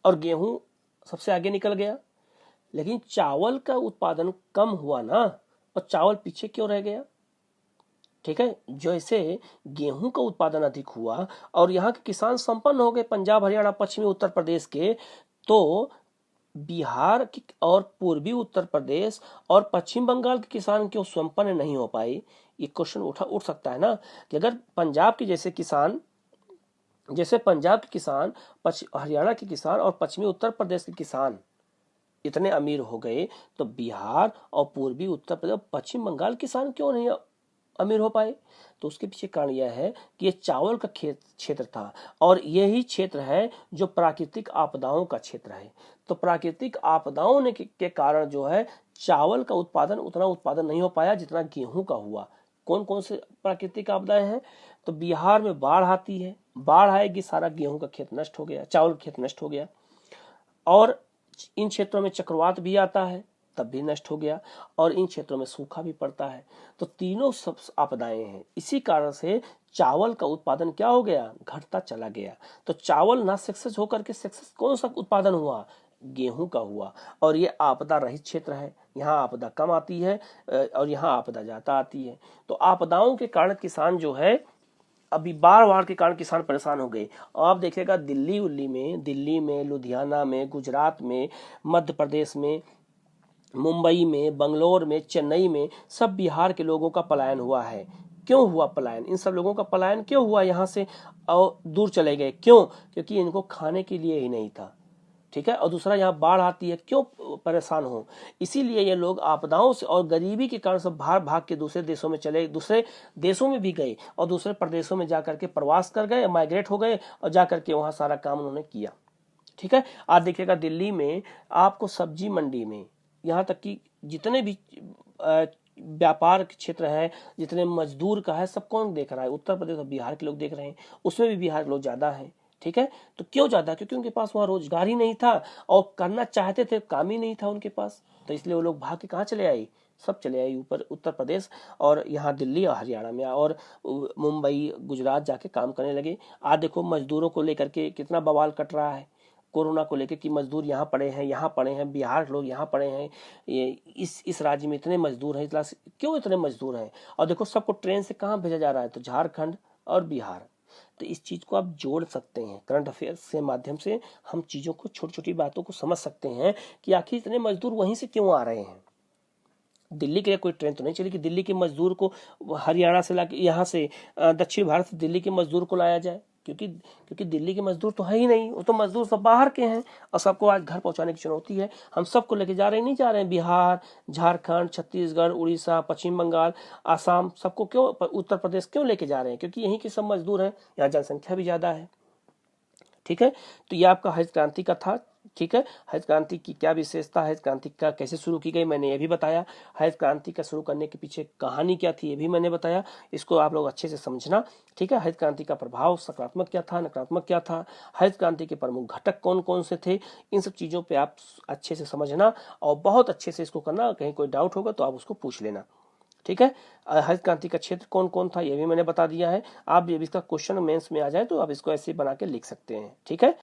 और गेहूं सबसे आगे निकल गया, लेकिन चावल का उत्पादन कम हुआ ना, और चावल पीछे क्यों रह गया। ठीक है, जैसे गेहूं का उत्पादन अधिक हुआ और यहाँ के किसान संपन्न हो गए, पंजाब हरियाणा पश्चिमी उत्तर प्रदेश के, तो बिहार और पूर्वी उत्तर प्रदेश और पश्चिम बंगाल के किसान क्यों संपन्न नहीं हो पाए। ये क्वेश्चन उठ सकता है ना, कि अगर पंजाब के जैसे पंजाब के किसान, हरियाणा के किसान और पश्चिमी उत्तर प्रदेश के किसान इतने अमीर हो गए, तो बिहार और पूर्वी उत्तर प्रदेश, पश्चिम बंगाल किसान क्यों नहीं अमीर हो पाए। तो उसके पीछे कारण यह है कि ये चावल का क्षेत्र था, और यही क्षेत्र है जो प्राकृतिक आपदाओं का क्षेत्र है। तो प्राकृतिक आपदाओं ने के कारण जो है चावल का उतना उत्पादन नहीं हो पाया जितना गेहूं का हुआ। कौन कौन से प्राकृतिक आपदाएं हैं, तो बिहार में बाढ़ आती है, बाढ़ आएगी, सारा गेहूं का खेत नष्ट हो गया, चावल खेत नष्ट हो गया। और इन क्षेत्रों में चक्रवात भी आता है, तब भी नष्ट हो गया, और इन क्षेत्रों में सूखा भी पड़ता है। तो तीनों सब आपदाएं हैं, इसी कारण से चावल का उत्पादन क्या हो गया, घटता चला गया। तो चावल ना सक्सेस होकर के सक्सेस कौन सा उत्पादन हुआ, गेहूं का हुआ। और ये आपदा रहित क्षेत्र है, यहाँ आपदा कम आती है और यहाँ आपदा ज्यादा आती है। तो आपदाओं के कारण किसान जो है, अभी बाढ़ के कारण किसान परेशान हो गए। आप देखिएगा दिल्ली में, लुधियाना में, गुजरात में, मध्य प्रदेश में, मुंबई में, बंगलोर में, चेन्नई में, सब बिहार के लोगों का पलायन हुआ है। क्यों हुआ पलायन, इन सब लोगों का पलायन क्यों हुआ यहाँ से और दूर चले गए, क्यों, क्योंकि इनको खाने के लिए ही नहीं था। ठीक है, और दूसरा यहाँ बाढ़ आती है, क्यों परेशान हो, इसीलिए ये लोग आपदाओं से और गरीबी के कारण सब भाग भाग के दूसरे देशों में चले, दूसरे देशों में भी गए और दूसरे प्रदेशों में जाकर के प्रवास कर गए, माइग्रेट हो गए और जाकर के वहाँ सारा काम उन्होंने किया। ठीक है, आज देखिएगा दिल्ली में आपको सब्जी मंडी में, यहाँ तक कि जितने भी व्यापार के क्षेत्र है, जितने मजदूर का है, सब कौन देख रहा है, उत्तर प्रदेश और बिहार के लोग देख रहे हैं, उसमें भी बिहार के लोग ज्यादा है। ठीक है, तो क्यों ज्यादा, क्योंकि उनके पास वहाँ रोजगार ही नहीं था और करना चाहते थे, काम ही नहीं था उनके पास, तो इसलिए वो लोग भाग के कहाँ चले आए, सब चले आए ऊपर उत्तर प्रदेश और यहाँ दिल्ली और हरियाणा में और मुंबई गुजरात जाके काम करने लगे। आज देखो मजदूरों को लेकर के कितना बवाल कट रहा है कोरोना को लेकर कि मजदूर यहाँ पड़े हैं, यहाँ पड़े हैं, बिहार के लोग यहाँ पड़े हैं, ये इस राज्य में इतने मजदूर हैं, क्यों इतने मजदूर हैं, और देखो सबको ट्रेन से कहाँ भेजा जा रहा है, तो झारखंड और बिहार। तो इस चीज को आप जोड़ सकते हैं, करंट अफेयर्स के माध्यम से हम चीजों को, छोटी छोटी बातों को समझ सकते हैं कि आखिर इतने मजदूर वहीं से क्यों आ रहे हैं। दिल्ली के लिए कोई ट्रेन तो नहीं चली कि दिल्ली के मजदूर को हरियाणा से लाके, यहाँ से दक्षिण भारत से दिल्ली के मजदूर को लाया जाए, क्योंकि दिल्ली के मजदूर तो है ही नहीं, वो तो मजदूर सब बाहर के हैं और सबको आज घर पहुंचाने की चुनौती है। हम सबको लेके जा रहे नहीं जा रहे हैं, बिहार, झारखंड, छत्तीसगढ़, उड़ीसा, पश्चिम बंगाल, आसाम, सबको क्यों, उत्तर प्रदेश क्यों लेके जा रहे हैं, क्योंकि यहीं के सब मजदूर हैं, यहाँ जनसंख्या भी ज्यादा है। ठीक है, तो ये आपका हरित क्रांति का था। ठीक है, हरित क्रांति की क्या विशेषता, हरित क्रांति का कैसे शुरू की गई मैंने ये भी बताया, हरित क्रांति का शुरू करने के पीछे कहानी क्या थी ये भी मैंने बताया, इसको आप लोग अच्छे से समझना। ठीक है, हरित क्रांति का प्रभाव सकारात्मक क्या था, नकारात्मक क्या था, हरित क्रांति के प्रमुख घटक कौन कौन से थे, इन सब चीजों पे आप अच्छे से समझना और बहुत अच्छे से इसको करना। कहीं कोई डाउट होगा तो आप उसको पूछ लेना। ठीक है, हरित क्रांति का क्षेत्र कौन कौन था ये भी मैंने बता दिया है। आप जब इसका क्वेश्चन मेंस में आ जाए तो आप इसको ऐसे बना के लिख सकते हैं। ठीक है।